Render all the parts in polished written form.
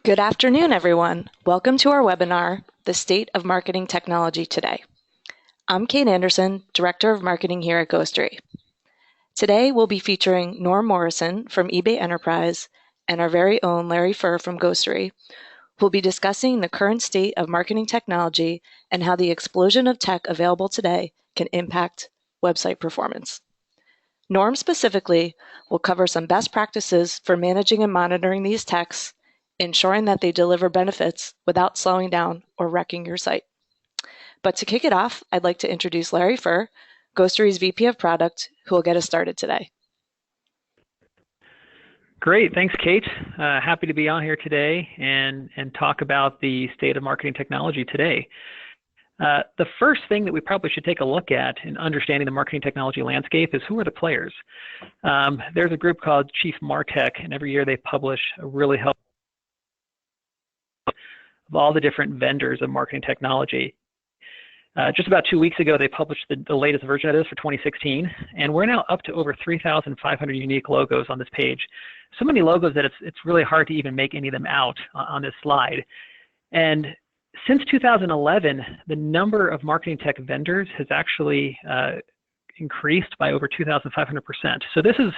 Good afternoon, everyone. Welcome to our webinar, The State of Marketing Technology Today. I'm Kate Anderson, Director of Marketing here at Ghostery. Today, we'll be featuring Norm Morrison from eBay Enterprise and our very own Larry Furr from Ghostery, who will be discussing the current state of marketing technology and how the explosion of tech available today can impact website performance. Norm specifically will cover some best practices for managing and monitoring these techs, ensuring that they deliver benefits without slowing down or wrecking your site. But to kick it off, I'd like to introduce Larry Furr, Ghostery's VP of Product, who will get us started today. Great, thanks, Kate. Happy to be on here today and talk about the state of marketing technology today. The first thing that we probably should take a look at in understanding the marketing technology landscape is who are the players. There's a group called Chief Martech, and every year they publish a really helpful of all the different vendors of marketing technology. Just about 2 weeks ago, they published the latest version of this for 2016, and we're now up to over 3,500 unique logos on this page. So many logos that it's really hard to even make any of them out on this slide. And since 2011, the number of marketing tech vendors has actually increased by over 2,500%. So this is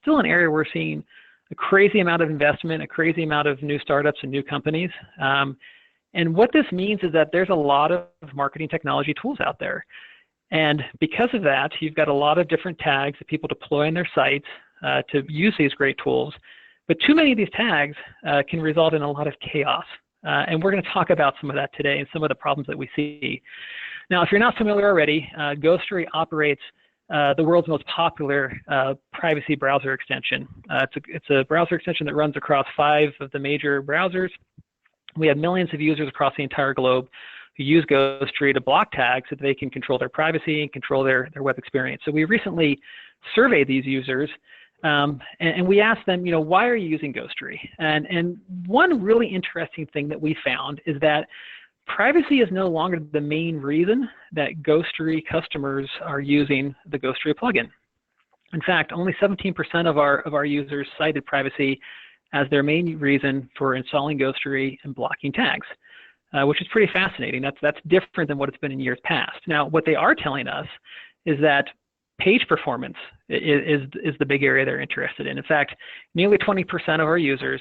still an area we're seeing a crazy amount of investment, a crazy amount of new startups and new companies. And what this means is that there's a lot of marketing technology tools out there. And because of that, you've got a lot of different tags that people deploy on their sites to use these great tools. But too many of these tags can result in a lot of chaos. And we're going to talk about some of that today and some of the problems that we see. Now, if you're not familiar already, Ghostery operates the world's most popular privacy browser extension. It's a browser extension that runs across 5 of the major browsers. We have millions of users across the entire globe who use Ghostery to block tags so that they can control their privacy and control their web experience. So we recently surveyed these users and we asked them, why are you using Ghostery? And one really interesting thing that we found is that privacy is no longer the main reason that Ghostery customers are using the Ghostery plugin. In fact, only 17% of our users cited privacy as their main reason for installing Ghostery and blocking tags, which is pretty fascinating. That's different than what it's been in years past. Now, what they are telling us is that page performance is the big area they're interested in. In fact, nearly 20% of our users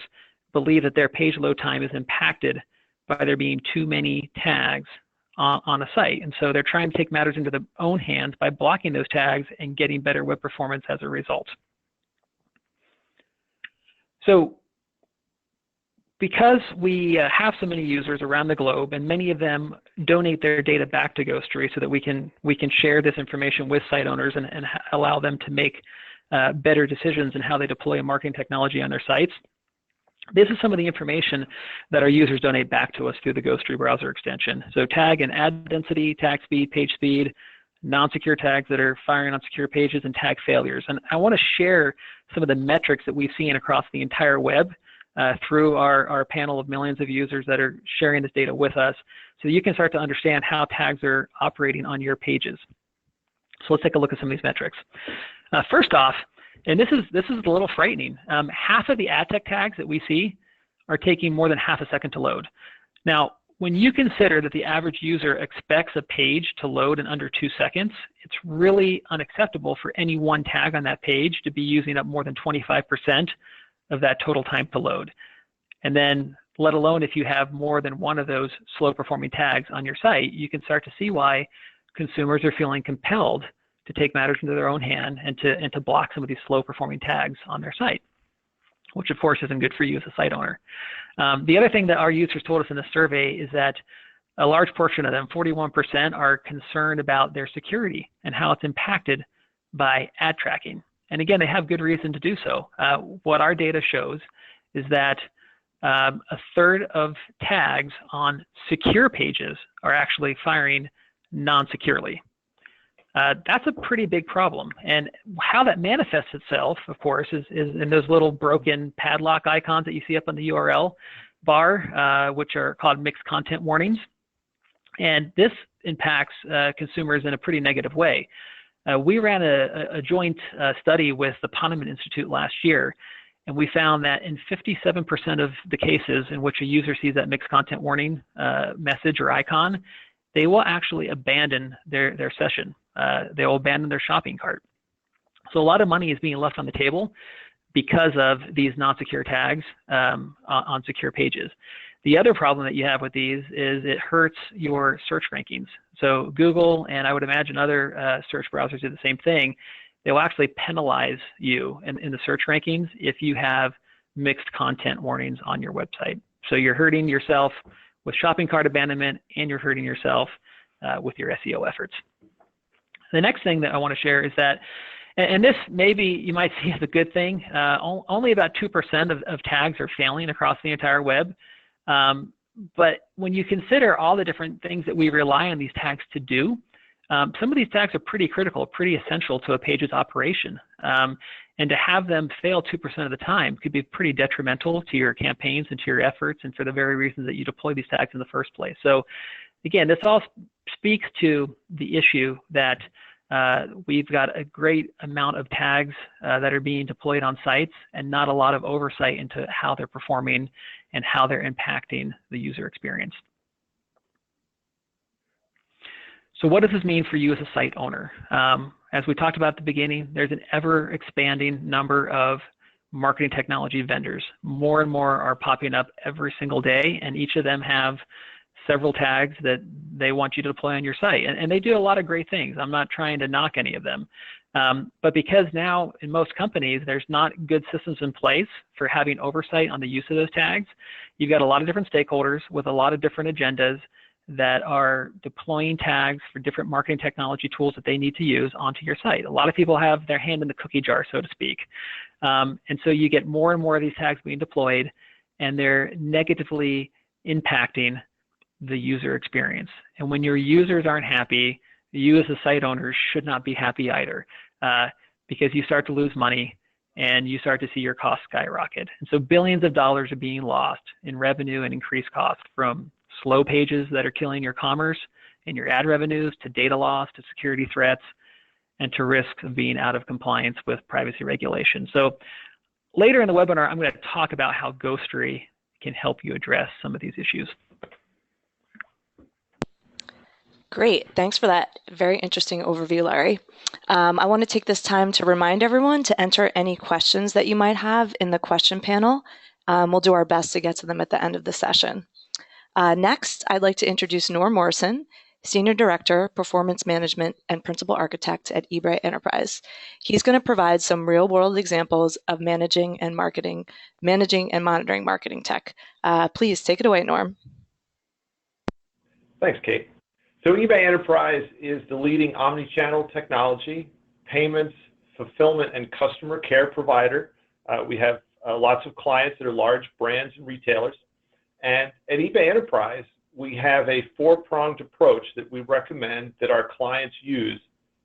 believe that their page load time is impacted by there being too many tags on a site. And so they're trying to take matters into their own hands by blocking those tags and getting better web performance as a result. So because we have so many users around the globe and many of them donate their data back to Ghostery so that we can share this information with site owners and allow them to make better decisions in how they deploy marketing technology on their sites, this is some of the information that our users donate back to us through the Ghostery browser extension. So tag and ad density, tag speed, page speed, non-secure tags that are firing on secure pages, and tag failures. And I want to share some of the metrics that we've seen across the entire web through our panel of millions of users that are sharing this data with us so that you can start to understand how tags are operating on your pages. So let's take a look at some of these metrics. First off, and this is a little frightening, half of the ad tech tags that we see are taking more than half a second to load. Now, when you consider that the average user expects a page to load in under 2 seconds, it's really unacceptable for any one tag on that page to be using up more than 25% of that total time to load. And then, let alone if you have more than one of those slow performing tags on your site, you can start to see why consumers are feeling compelled to take matters into their own hand and to block some of these slow performing tags on their site, which of course isn't good for you as a site owner. The other thing that our users told us in the survey is that a large portion of them, 41%, are concerned about their security and how it's impacted by ad tracking. And again, they have good reason to do so. What our data shows is that a third of tags on secure pages are actually firing non-securely. That's a pretty big problem. And how that manifests itself, of course, is in those little broken padlock icons that you see up on the URL bar, which are called mixed content warnings. And this impacts consumers in a pretty negative way. We ran a joint study with the Ponemon Institute last year, And we found that in 57% of the cases in which a user sees that mixed content warning message or icon, they will actually abandon their session. They will abandon their shopping cart. So a lot of money is being left on the table because of these non-secure tags on secure pages. The other problem that you have with these is it hurts your search rankings. So Google, and I would imagine other search browsers do the same thing. They will actually penalize you in the search rankings if you have mixed content warnings on your website. So you're hurting yourself with shopping cart abandonment, and you're hurting yourself with your SEO efforts. The next thing that I want to share is that, and this maybe you might see as a good thing, only about 2% of tags are failing across the entire web. But when you consider all the different things that we rely on these tags to do, some of these tags are pretty critical, pretty essential to a page's operation. And to have them fail 2% of the time could be pretty detrimental to your campaigns and to your efforts, and for the very reasons that you deploy these tags in the first place. So again, this all speaks to the issue that we've got a great amount of tags that are being deployed on sites and not a lot of oversight into how they're performing and how they're impacting the user experience. So what does this mean for you as a site owner? As we talked about at the beginning, there's an ever-expanding number of marketing technology vendors. More and more are popping up every single day, and each of them have several tags that they want you to deploy on your site. And they do a lot of great things. I'm not trying to knock any of them. But because now in most companies, there's not good systems in place for having oversight on the use of those tags, you've got a lot of different stakeholders with a lot of different agendas that are deploying tags for different marketing technology tools that they need to use onto your site. A lot of people have their hand in the cookie jar, so to speak. And so you get more and more of these tags being deployed, and they're negatively impacting the user experience. And when your users aren't happy, you as a site owner should not be happy either, because you start to lose money and you start to see your costs skyrocket. And so billions of dollars are being lost in revenue and increased cost, from slow pages that are killing your commerce and your ad revenues, to data loss, to security threats, and to risk of being out of compliance with privacy regulations. So later in the webinar, I'm going to talk about how Ghostery can help you address some of these issues. Great. Thanks for that very interesting overview, Larry. I want to take this time to remind everyone to enter any questions that you might have in the question panel. We'll do our best to get to them at the end of the session. Next, I'd like to introduce Norm Morrison, Senior Director, Performance Management and Principal Architect at eBay Enterprise. He's going to provide some real-world examples of managing and monitoring marketing tech. Please take it away, Norm. Thanks, Kate. So eBay Enterprise is the leading omni-channel technology, payments, fulfillment, and customer care provider. We have lots of clients that are large brands and retailers. And at eBay Enterprise, we have a four-pronged approach that we recommend that our clients use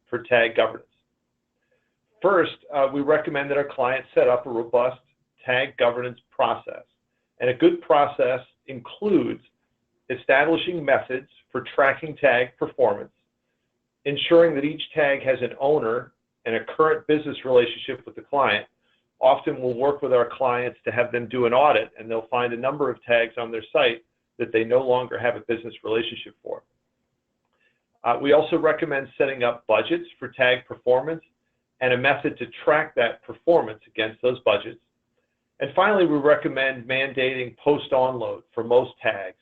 for tag governance. First, we recommend that our clients set up a robust tag governance process. And a good process includes establishing methods for tracking tag performance, ensuring that each tag has an owner and a current business relationship with the client. Often we'll work with our clients to have them do an audit, and they'll find a number of tags on their site that they no longer have a business relationship for. We also recommend setting up budgets for tag performance and a method to track that performance against those budgets. And finally, we recommend mandating post-onload for most tags,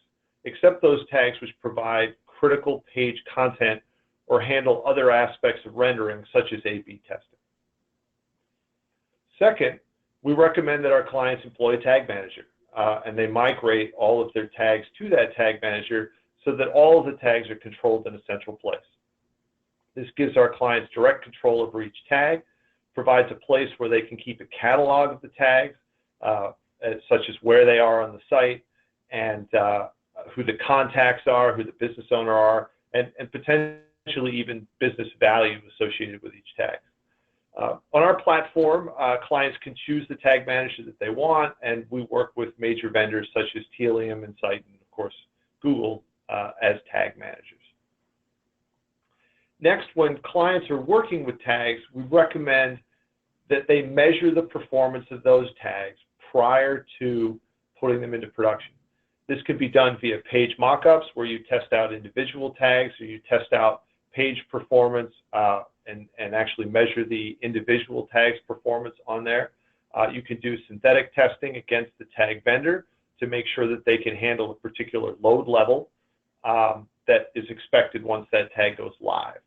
except those tags which provide critical page content or handle other aspects of rendering, such as A/B testing. Second, we recommend that our clients employ a tag manager, and they migrate all of their tags to that tag manager so that all of the tags are controlled in a central place. This gives our clients direct control over each tag, provides a place where they can keep a catalog of the tags, such as where they are on the site, and who the contacts are, who the business owner are, and potentially even business value associated with each tag. On our platform, clients can choose the tag manager that they want, and we work with major vendors such as Tealium, Insight, and of course Google as tag managers. Next, when clients are working with tags, we recommend that they measure the performance of those tags prior to putting them into production. This could be done via page mockups, where you test out individual tags, or you test out page performance and actually measure the individual tags performance on there. You can do synthetic testing against the tag vendor to make sure that they can handle a particular load level that is expected once that tag goes live.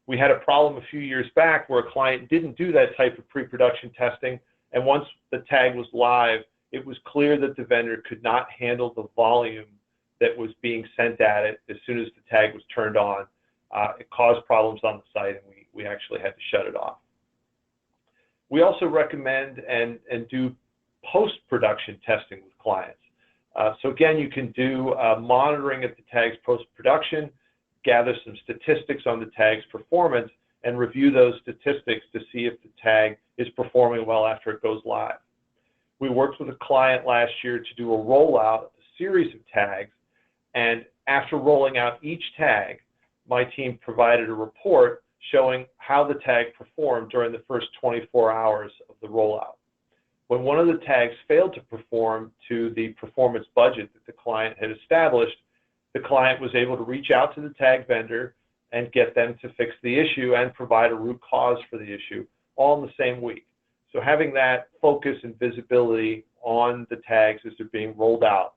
We had a problem a few years back where a client didn't do that type of pre-production testing, and once the tag was live, it was clear that the vendor could not handle the volume that was being sent at it as soon as the tag was turned on. It caused problems on the site, and we actually had to shut it off. We also recommend and do post-production testing with clients. So again, you can do monitoring of the tag's post-production, gather some statistics on the tag's performance, and review those statistics to see if the tag is performing well after it goes live. We worked with a client last year to do a rollout of a series of tags, and after rolling out each tag, my team provided a report showing how the tag performed during the first 24 hours of the rollout. When one of the tags failed to perform to the performance budget that the client had established, the client was able to reach out to the tag vendor and get them to fix the issue and provide a root cause for the issue, all in the same week. So having that focus and visibility on the tags as they're being rolled out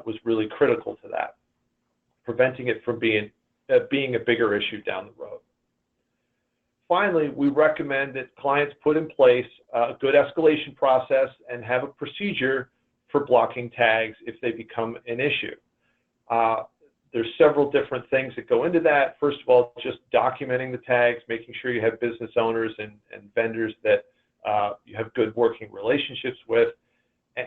was really critical to that, preventing it from being a bigger issue down the road. Finally, we recommend that clients put in place a good escalation process and have a procedure for blocking tags if they become an issue. There's several different things that go into that. First of all, just documenting the tags, making sure you have business owners and vendors that you have good working relationships with.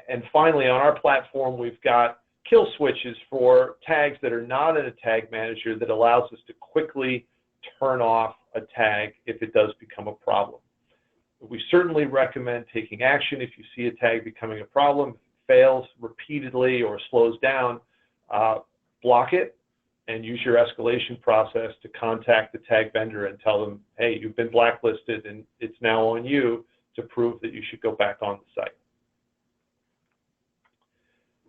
And finally, on our platform, we've got kill switches for tags that are not in a tag manager that allows us to quickly turn off a tag if it does become a problem. We certainly recommend taking action if you see a tag becoming a problem. If it fails repeatedly or slows down, block it and use your escalation process to contact the tag vendor and tell them, hey, you've been blacklisted and it's now on you to prove that you should go back on the site.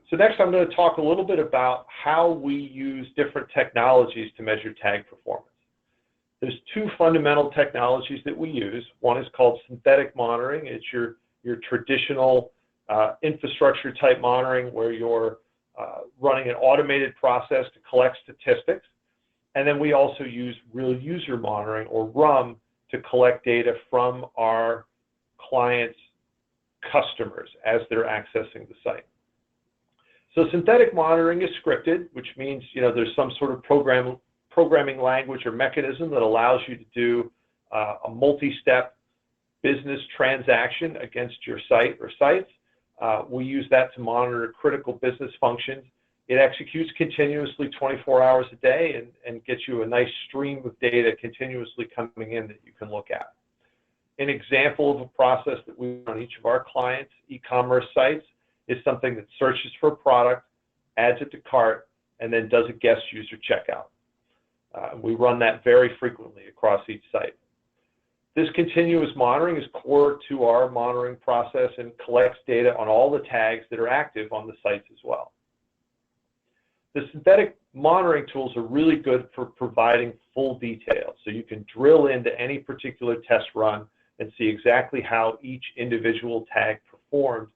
So next I'm going to talk a little bit about how we use different technologies to measure tag performance. There's two fundamental technologies that we use. One is called synthetic monitoring. It's your traditional infrastructure type monitoring where you're running an automated process to collect statistics. And then we also use real user monitoring, or RUM, to collect data from our clients' customers as they're accessing the site. So synthetic monitoring is scripted, which means there's some sort of programming language or mechanism that allows you to do a multi-step business transaction against your site or sites. We use that to monitor critical business functions. It executes continuously 24 hours a day and gets you a nice stream of data continuously coming in that you can look at. An example of a process that we run on each of our clients' e-commerce sites is something that searches for a product, adds it to cart, and then does a guest user checkout. We run that very frequently across each site. This continuous monitoring is core to our monitoring process and collects data on all the tags that are active on the sites as well. The synthetic monitoring tools are really good for providing full detail, so you can drill into any particular test run and see exactly how each individual tag performed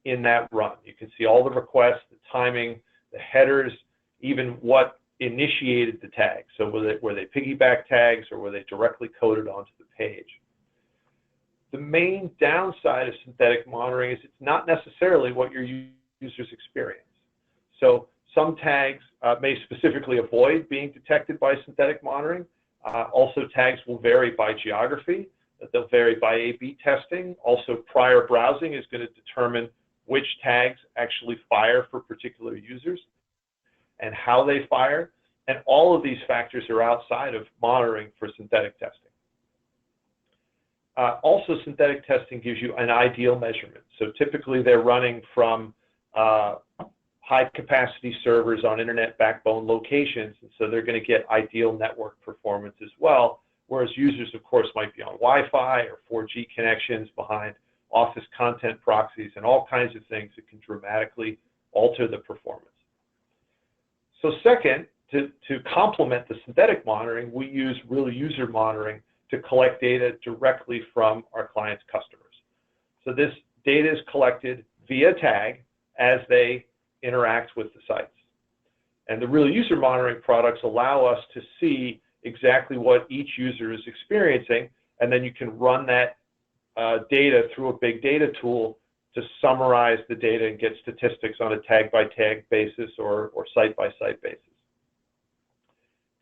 in that run. You can see all the requests, the timing, the headers, even what initiated the tag. So were they piggyback tags or were they directly coded onto the page? The main downside of synthetic monitoring is it's not necessarily what your users experience. So some tags may specifically avoid being detected by synthetic monitoring. Also, tags will vary by geography. They'll vary by A/B testing. Also, prior browsing is going to determine which tags actually fire for particular users and how they fire. And all of these factors are outside of monitoring for synthetic testing. Also, synthetic testing gives you an ideal measurement. So typically they're running from high capacity servers on internet backbone locations, and so they're going to get ideal network performance as well, whereas users, of course, might be on Wi-Fi or 4G connections behind Office content proxies and all kinds of things that can dramatically alter the performance. So second, to complement the synthetic monitoring, we use real user monitoring to collect data directly from our clients' customers. So this data is collected via tag as they interact with the sites. And the real user monitoring products allow us to see exactly what each user is experiencing, and then you can run that data through a big data tool to summarize the data and get statistics on a tag-by-tag basis or site-by-site basis.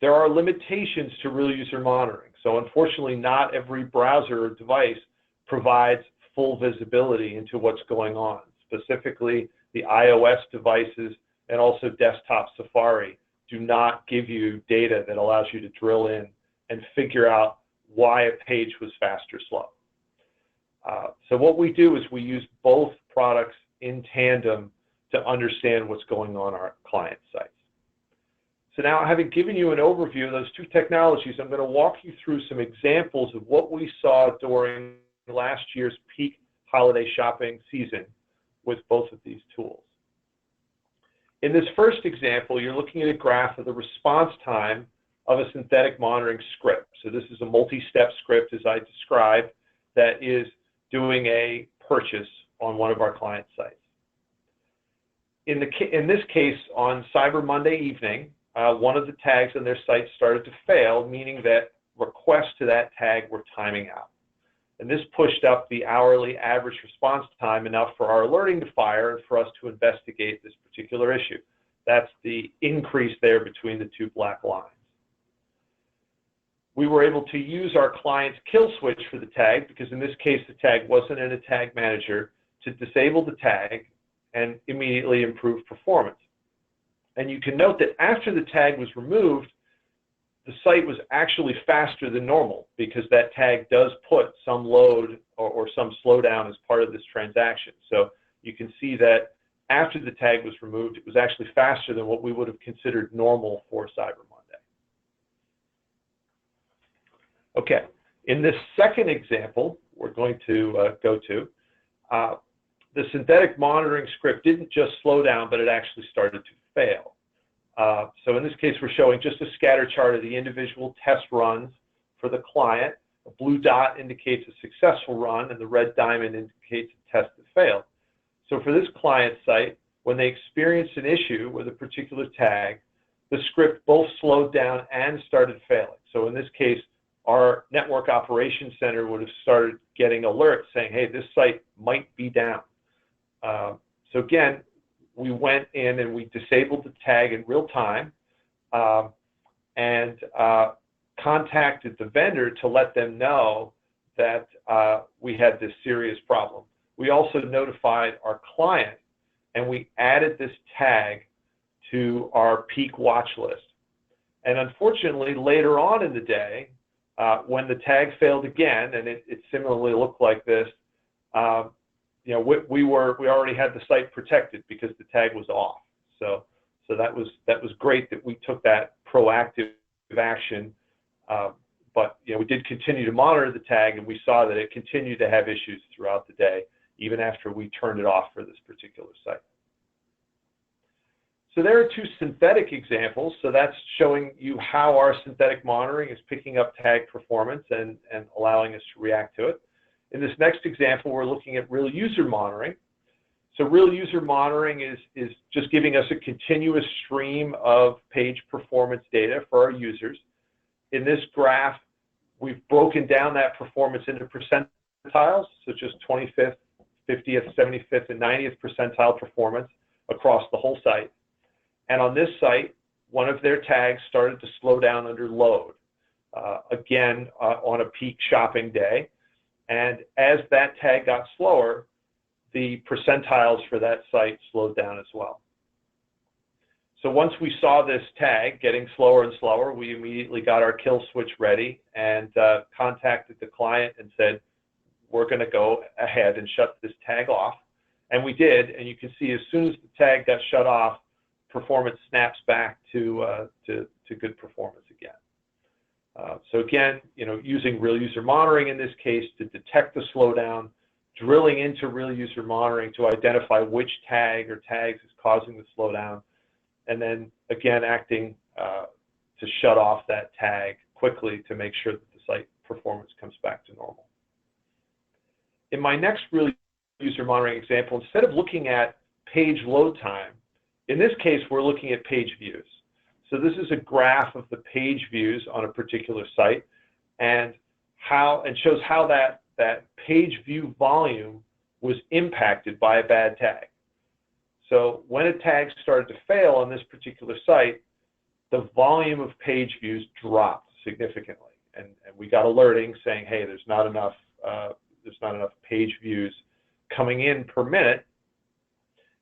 There are limitations to real user monitoring. So unfortunately, not every browser or device provides full visibility into what's going on. Specifically, the iOS devices and also desktop Safari do not give you data that allows you to drill in and figure out why a page was fast or slow. So what we do is we use both products in tandem to understand what's going on our client sites. So now, having given you an overview of those two technologies, I'm going to walk you through some examples of what we saw during last year's peak holiday shopping season with both of these tools. In this first example, you're looking at a graph of the response time of a synthetic monitoring script. So this is a multi-step script, as I described, that is doing a purchase on one of our client sites. In this case, on Cyber Monday evening, one of the tags on their site started to fail, meaning that requests to that tag were timing out. And this pushed up the hourly average response time enough for our alerting to fire and for us to investigate this particular issue. That's the increase there between the two black lines. We were able to use our client's kill switch for the tag, because in this case the tag wasn't in a tag manager, to disable the tag and immediately improve performance. And you can note that after the tag was removed, the site was actually faster than normal, because that tag does put some load or some slowdown as part of this transaction. So you can see that after the tag was removed, it was actually faster than what we would have considered normal for Cyber Monday. Okay, in this second example we're going to go to, the synthetic monitoring script didn't just slow down, but it actually started to fail. So in this case, we're showing just a scatter chart of the individual test runs for the client. A blue dot indicates a successful run, and the red diamond indicates a test that failed. So for this client site, when they experienced an issue with a particular tag, the script both slowed down and started failing. So in this case, our network operations center would have started getting alerts saying, hey, this site might be down. So again, we went in and we disabled the tag in real time and contacted the vendor to let them know that we had this serious problem. We also notified our client, and we added this tag to our peak watch list. And unfortunately, later on in the day, when the tag failed again, and it similarly looked like this, you know, we already had the site protected because the tag was off. So that was great that we took that proactive action. But you know, we did continue to monitor the tag, and we saw that it continued to have issues throughout the day, even after we turned it off for this particular site. So there are two synthetic examples. So that's showing you how our synthetic monitoring is picking up tag performance and allowing us to react to it. In this next example, we're looking at real user monitoring. So real user monitoring is just giving us a continuous stream of page performance data for our users. In this graph, we've broken down that performance into percentiles, such as 25th, 50th, 75th, and 90th percentile performance across the whole site. And on this site, one of their tags started to slow down under load, again, on a peak shopping day. And as that tag got slower, the percentiles for that site slowed down as well. So once we saw this tag getting slower and slower, we immediately got our kill switch ready and contacted the client and said, we're going to go ahead and shut this tag off. And we did, and you can see as soon as the tag got shut off, performance snaps back to good performance again. So again, using real user monitoring in this case to detect the slowdown, drilling into real user monitoring to identify which tag or tags is causing the slowdown, and then again acting to shut off that tag quickly to make sure that the site performance comes back to normal. In my next real user monitoring example, instead of looking at page load time, in this case we're looking at page views. So this is a graph of the page views on a particular site, and shows how that page view volume was impacted by a bad tag. So when a tag started to fail on this particular site, the volume of page views dropped significantly, and we got alerting saying, hey, there's not enough page views coming in per minute.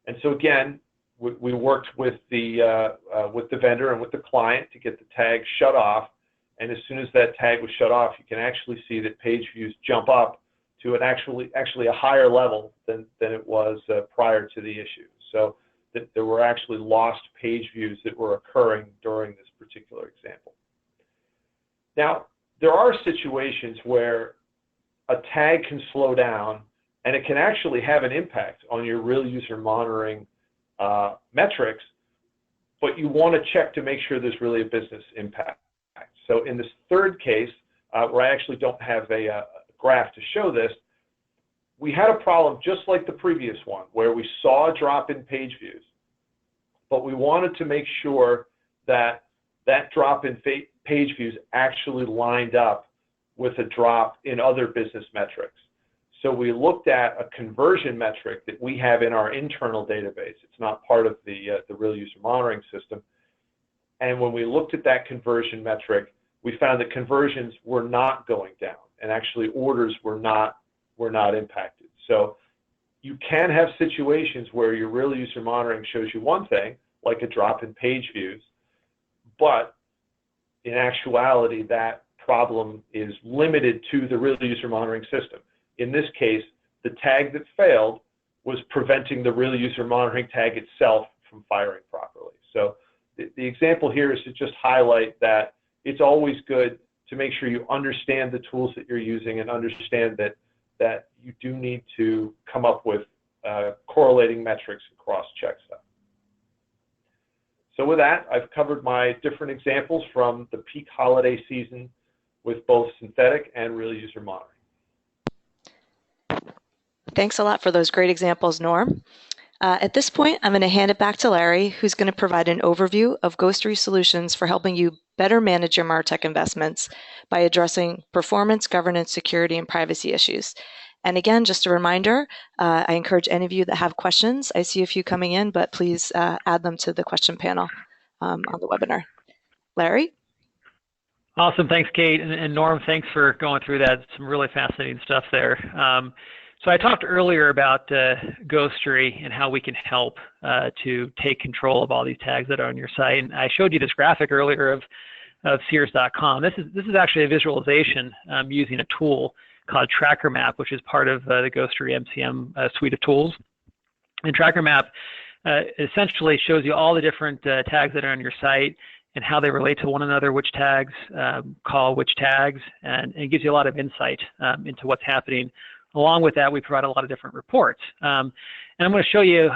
And so again, we worked with the vendor and with the client to get the tag shut off. And as soon as that tag was shut off, you can actually see that page views jump up to an actually a higher level than it was prior to the issue. So that there were actually lost page views that were occurring during this particular example. Now, there are situations where a tag can slow down, and it can actually have an impact on your real user monitoring metrics, but you want to check to make sure there's really a business impact. So in this third case, where I actually don't have a graph to show this, we had a problem just like the previous one, where we saw a drop in page views, but we wanted to make sure that that drop in page views actually lined up with a drop in other business metrics. So we looked at a conversion metric that we have in our internal database. It's not part of the real user monitoring system. And when we looked at that conversion metric, we found that conversions were not going down, and actually orders were not impacted. So you can have situations where your real user monitoring shows you one thing, like a drop in page views, but in actuality, that problem is limited to the real user monitoring system. In this case, the tag that failed was preventing the real user monitoring tag itself from firing properly. So the example here is to just highlight that it's always good to make sure you understand the tools that you're using and understand that you do need to come up with correlating metrics and cross-check stuff. So with that, I've covered my different examples from the peak holiday season with both synthetic and real user monitoring. Thanks a lot for those great examples, Norm. At this point, I'm going to hand it back to Larry, who's going to provide an overview of Ghostery solutions for helping you better manage your MarTech investments by addressing performance, governance, security, and privacy issues. And again, just a reminder, I encourage any of you that have questions, I see a few coming in, but please add them to the question panel on the webinar. Larry? Awesome. Thanks, Kate. And Norm, thanks for going through that. Some really fascinating stuff there. So I talked earlier about Ghostery and how we can help to take control of all these tags that are on your site. And I showed you this graphic earlier of Sears.com. This is actually a visualization using a tool called TrackerMap, which is part of the Ghostery MCM suite of tools. And TrackerMap essentially shows you all the different tags that are on your site and how they relate to one another, which tags call which tags, and it gives you a lot of insight into what's happening. Along with that, we provide a lot of different reports. And I'm going to show you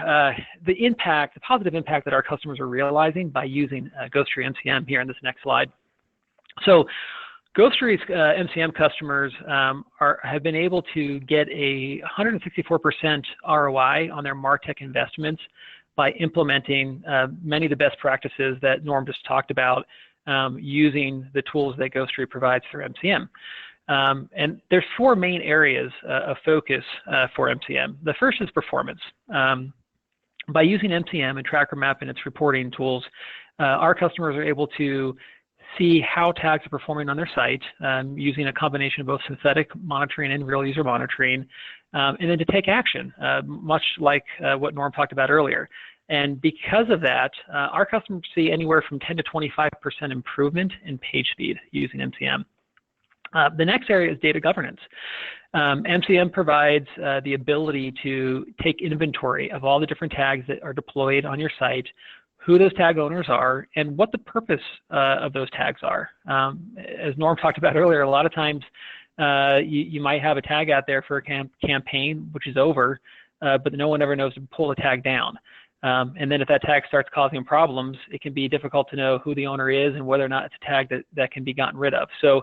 the positive impact that our customers are realizing by using Ghostery MCM here in this next slide. So Ghostery's MCM customers have been able to get a 164% ROI on their MarTech investments by implementing many of the best practices that Norm just talked about using the tools that Ghostery provides through MCM. And there's four main areas of focus for MCM. The first is performance. By using MCM and TrackerMap and its reporting tools, our customers are able to see how tags are performing on their site using a combination of both synthetic monitoring and real user monitoring, and then to take action, much like what Norm talked about earlier. And because of that, our customers see anywhere from 10 to 25% improvement in page speed using MCM. The next area is data governance. MCM provides the ability to take inventory of all the different tags that are deployed on your site, who those tag owners are, and what the purpose of those tags are. As Norm talked about earlier, a lot of times you might have a tag out there for a campaign, which is over, but no one ever knows to pull the tag down. And then if that tag starts causing problems, it can be difficult to know who the owner is and whether or not it's a tag that can be gotten rid of. So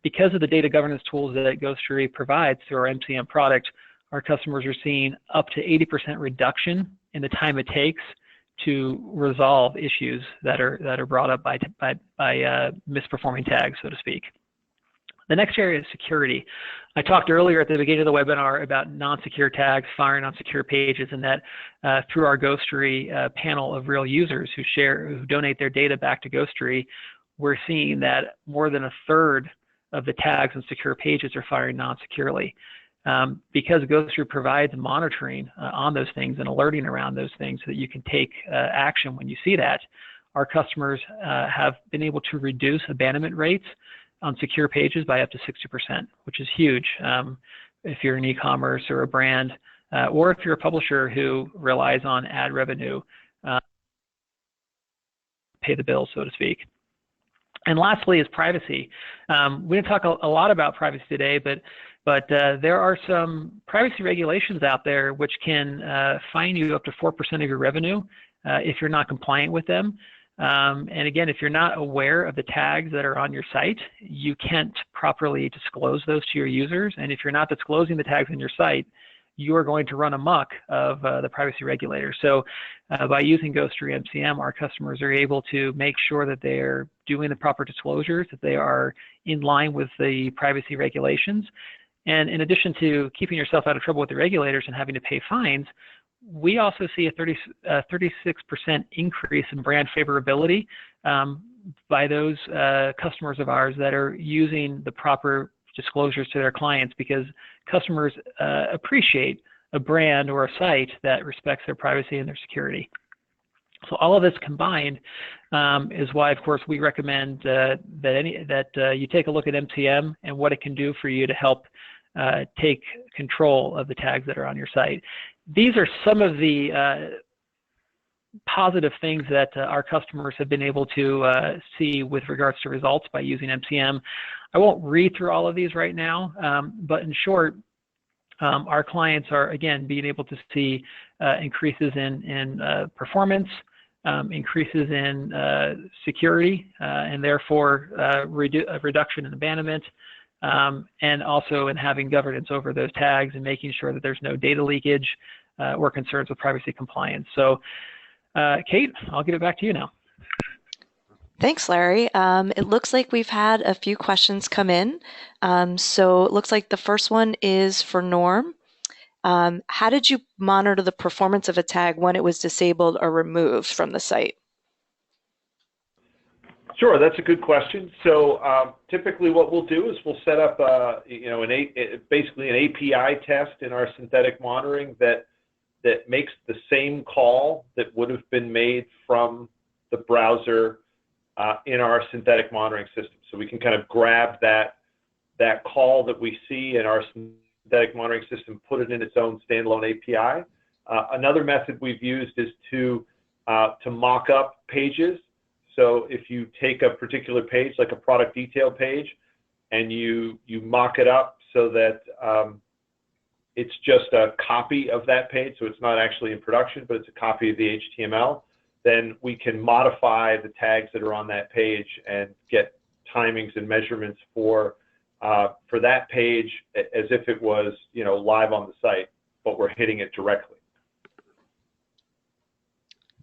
because of the data governance tools that Ghostery provides through our MCM product, our customers are seeing up to 80% reduction in the time it takes to resolve issues that are brought up by misperforming tags, so to speak. The next area is security. I talked earlier at the beginning of the webinar about non-secure tags firing on secure pages, and that through our Ghostery panel of real users who donate their data back to Ghostery, we're seeing that more than a third of the tags on secure pages are firing non-securely. Because Ghostery provides monitoring on those things and alerting around those things so that you can take action when you see that, our customers have been able to reduce abandonment rates on secure pages by up to 60%, which is huge if you're an e-commerce or a brand, or if you're a publisher who relies on ad revenue, pay the bills, so to speak. And lastly is privacy. We didn't talk a lot about privacy today, but there are some privacy regulations out there which can fine you up to 4% of your revenue if you're not compliant with them. And again, if you're not aware of the tags that are on your site, you can't properly disclose those to your users. And if you're not disclosing the tags on your site, you are going to run amok of the privacy regulators. So by using Ghostery MCM, our customers are able to make sure that they're doing the proper disclosures, that they are in line with the privacy regulations. And in addition to keeping yourself out of trouble with the regulators and having to pay fines, we also see a 36% increase in brand favorability by those customers of ours that are using the proper disclosures to their clients, because customers appreciate a brand or a site that respects their privacy and their security. So all of this combined is why, of course, we recommend that you take a look at MCM and what it can do for you to help take control of the tags that are on your site. These are some of the positive things that our customers have been able to see with regards to results by using MCM. I won't read through all of these right now, but in short, our clients are, again, being able to see increases in performance, increases in security, and therefore a reduction in abandonment, and also in having governance over those tags and making sure that there's no data leakage or concerns with privacy compliance. So, Kate, I'll give it back to you now. Thanks, Larry. It looks like we've had a few questions come in. So it looks like the first one is for Norm. How did you monitor the performance of a tag when it was disabled or removed from the site? Sure, that's a good question. So typically what we'll do is we'll set up basically an API test in our synthetic monitoring that makes the same call that would have been made from the browser in our synthetic monitoring system. So we can kind of grab that call that we see in our synthetic monitoring system, put it in its own standalone API. Another method we've used is to mock up pages. So if you take a particular page, like a product detail page, and you mock it up so that it's just a copy of that page, so it's not actually in production, but it's a copy of the HTML, then we can modify the tags that are on that page and get timings and measurements for that page as if it was, live on the site, but we're hitting it directly.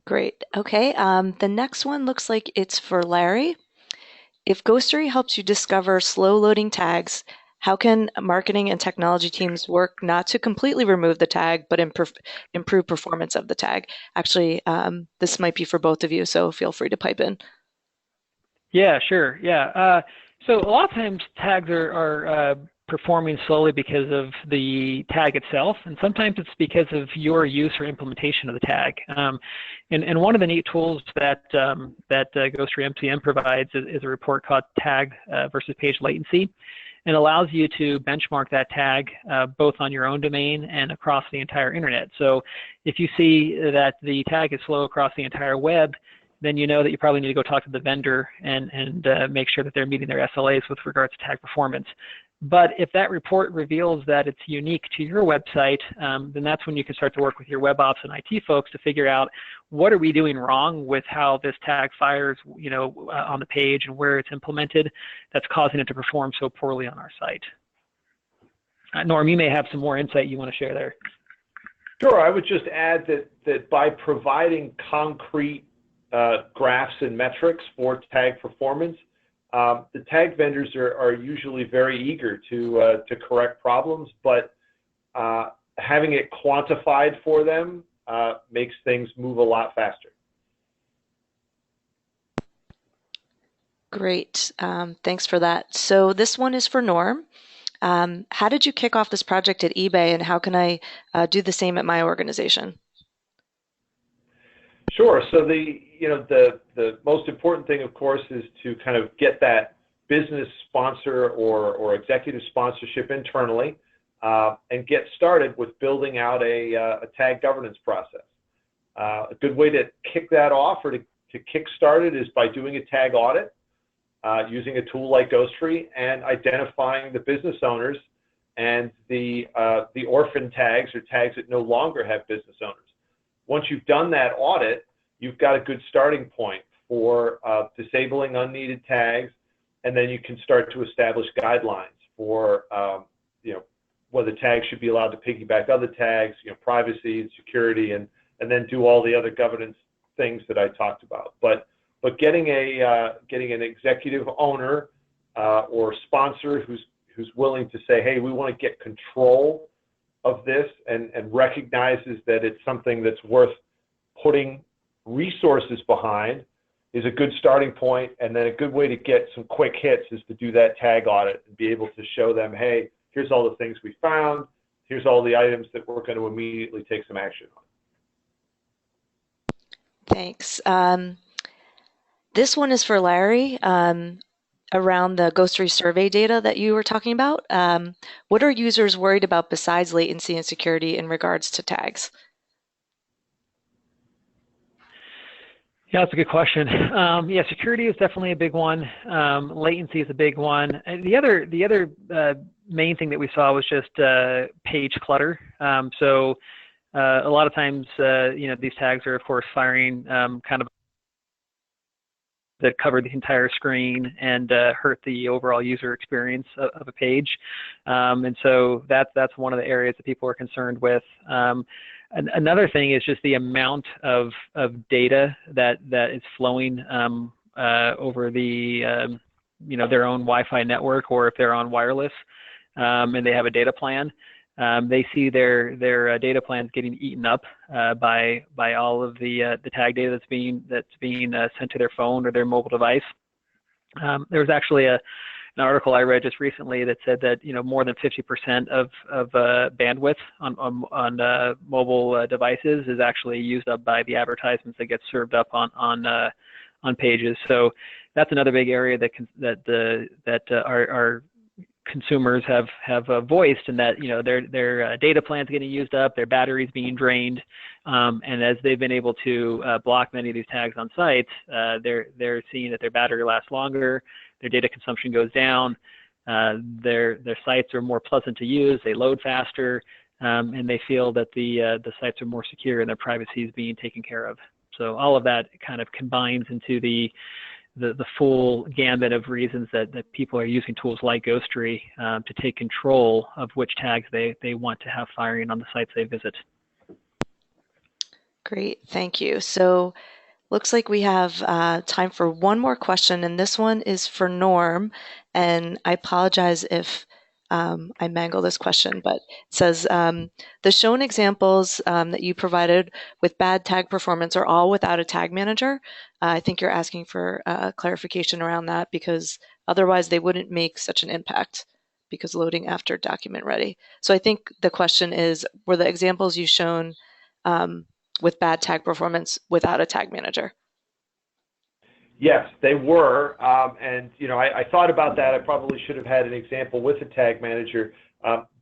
Great. Okay. The next one looks like it's for Larry. If Ghostery helps you discover slow loading tags, how can marketing and technology teams work not to completely remove the tag, but improve performance of the tag? Actually, this might be for both of you, so feel free to pipe in. Yeah, sure. Yeah. So a lot of times tags are performing slowly because of the tag itself, and sometimes it's because of your use or implementation of the tag. And one of the neat tools that Ghostery MCM provides is a report called Tag versus Page Latency. and allows you to benchmark that tag both on your own domain and across the entire internet. So if you see that the tag is slow across the entire web, then you know that you probably need to go talk to the vendor and make sure that they're meeting their SLAs with regards to tag performance. But if that report reveals that it's unique to your website, then that's when you can start to work with your web ops and IT folks to figure out what are we doing wrong with how this tag fires, on the page and where it's implemented that's causing it to perform so poorly on our site. Norm, you may have some more insight you want to share there. Sure. I would just add that by providing concrete graphs and metrics for tag performance, the tag vendors are usually very eager to correct problems, but having it quantified for them makes things move a lot faster. Great. Thanks for that. So this one is for Norm. How did you kick off this project at eBay, and how can I do the same at my organization? Sure. So the most important thing, of course, is to kind of get that business sponsor or executive sponsorship internally, and get started with building out a tag governance process. A good way to kick that off or to kickstart it is by doing a tag audit, using a tool like Ghostery, and identifying the business owners and the orphan tags or tags that no longer have business owners. Once you've done that audit, you've got a good starting point for disabling unneeded tags, and then you can start to establish guidelines for whether tags should be allowed to piggyback other tags, privacy and security, and then do all the other governance things that I talked about. But getting an executive owner or sponsor who's willing to say, hey, we want to get control of this and recognizes that it's something that's worth putting resources behind is a good starting point. And then a good way to get some quick hits is to do that tag audit and be able to show them, hey, here's all the things we found, here's all the items that we're going to immediately take some action on. Thanks. This one is for Larry, around the Ghostery survey data that you were talking about. What are users worried about besides latency and security in regards to tags? Yeah, that's a good question. Yeah, security is definitely a big one. Latency is a big one. And the other main thing that we saw was just page clutter. So a lot of times, these tags are, of course, firing kind of that covered the entire screen and hurt the overall user experience of a page. And so that's one of the areas that people are concerned with. Another thing is just the amount of data that is flowing over the their own Wi-Fi network, or if they're on wireless and they have a data plan. They see their data plans getting eaten up by all of the tag data that's being sent to their phone or their mobile device. There was actually an article I read just recently that said that more than 50% of bandwidth on mobile devices is actually used up by the advertisements that get served up on pages. So that's another big area that our consumers have voiced, and that their data plans getting used up, their batteries being drained, and as they've been able to block many of these tags on sites, they're seeing that their battery lasts longer, their data consumption goes down, their sites are more pleasant to use, they load faster, and they feel that the sites are more secure and their privacy is being taken care of. So all of that kind of combines into the full gambit of reasons that people are using tools like Ghostery to take control of which tags they want to have firing on the sites they visit. Great, thank you. So looks like we have time for one more question, and this one is for Norm. And I apologize if I mangle this question, but it says, the shown examples that you provided with bad tag performance are all without a tag manager. I think you're asking for clarification around that, because otherwise they wouldn't make such an impact, because loading after document ready. So I think the question is, were the examples you shown with bad tag performance without a tag manager? Yes, they were, and I thought about that. I probably should have had an example with a tag manager.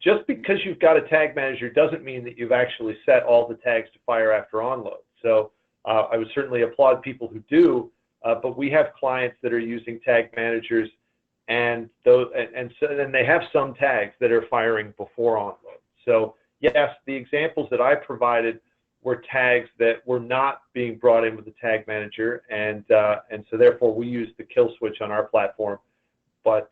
Just because you've got a tag manager doesn't mean that you've actually set all the tags to fire after onload. So I would certainly applaud people who do, but we have clients that are using tag managers, and then they have some tags that are firing before onload. So yes, the examples that I provided were tags that were not being brought in with the tag manager, and so therefore we use the kill switch on our platform. But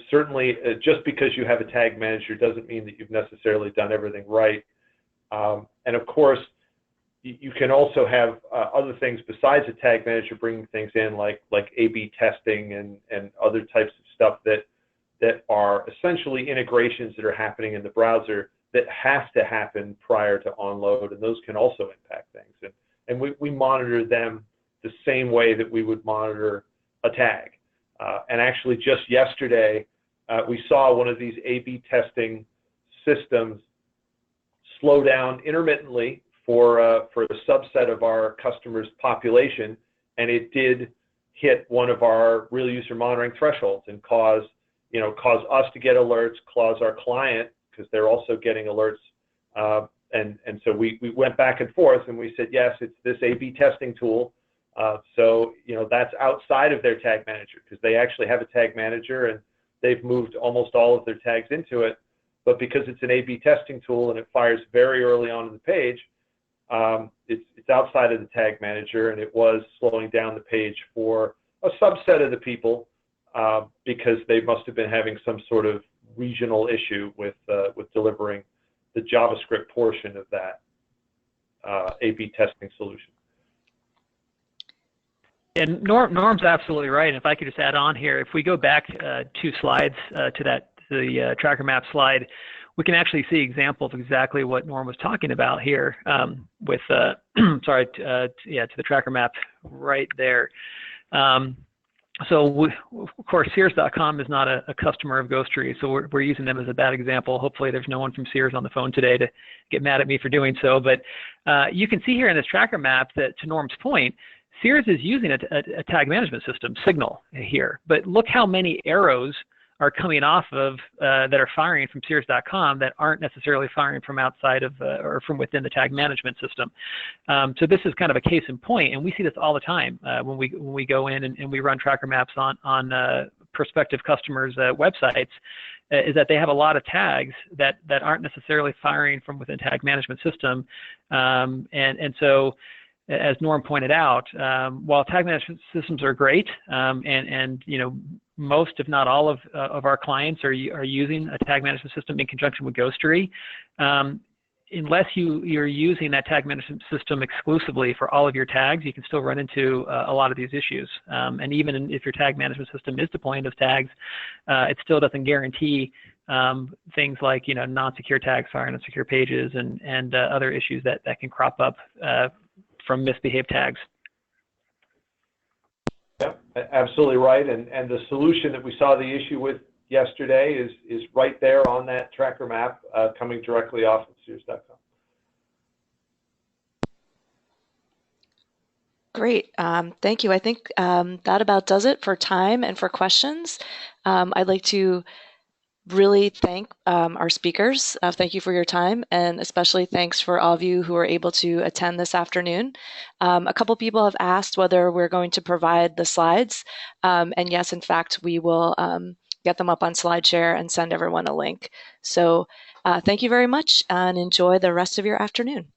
certainly, just because you have a tag manager doesn't mean that you've necessarily done everything right. And of course, you can also have other things besides a tag manager bringing things in, like A/B testing and other types of stuff that are essentially integrations that are happening in the browser that has to happen prior to onload, and those can also impact things. And we monitor them the same way that we would monitor a tag. And actually, just yesterday, we saw one of these A/B testing systems slow down intermittently for a subset of our customers' population, and it did hit one of our real user monitoring thresholds and cause us to get alerts, cause our client, because they're also getting alerts, and so we went back and forth, and we said, yes, it's this A/B testing tool. So that's outside of their tag manager, because they actually have a tag manager and they've moved almost all of their tags into it. But because it's an A/B testing tool and it fires very early on in the page, it's outside of the tag manager, and it was slowing down the page for a subset of the people because they must have been having some sort of regional issue with delivering the JavaScript portion of that A/B testing solution. And Norm's absolutely right. And if I could just add on here, if we go back 2 slides to the tracker map slide, we can actually see examples of exactly what Norm was talking about here with, sorry, to the tracker map right there. So of course, Sears.com is not a customer of Ghostery, so we're using them as a bad example. Hopefully there's no one from Sears on the phone today to get mad at me for doing so. But you can see here in this tracker map that, to Norm's point, Sears is using a tag management system, Signal, here. But look how many arrows are coming off of that are firing from Sears.com that aren't necessarily firing from outside of or from within the tag management system. So this is kind of a case in point, and we see this all the time when we go in and we run tracker maps on prospective customers' websites. Is that they have a lot of tags that aren't necessarily firing from within tag management system, and so, as Norm pointed out, while tag management systems are great, and most, if not all, of our clients are using a tag management system in conjunction with Ghostery, unless you're using that tag management system exclusively for all of your tags, you can still run into a lot of these issues. And even if your tag management system is deploying those tags, it still doesn't guarantee things like non-secure tags firing on secure pages and other issues that can crop up from misbehaved tags. Yep, absolutely right. And the solution that we saw the issue with yesterday is right there on that tracker map, coming directly off of Sears.com. Great. Thank you. I think that about does it for time and for questions. I'd like to really thank our speakers. Thank you for your time, and especially thanks for all of you who were able to attend this afternoon. A couple people have asked whether we're going to provide the slides, and yes, in fact, we will get them up on SlideShare and send everyone a link. So thank you very much, and enjoy the rest of your afternoon.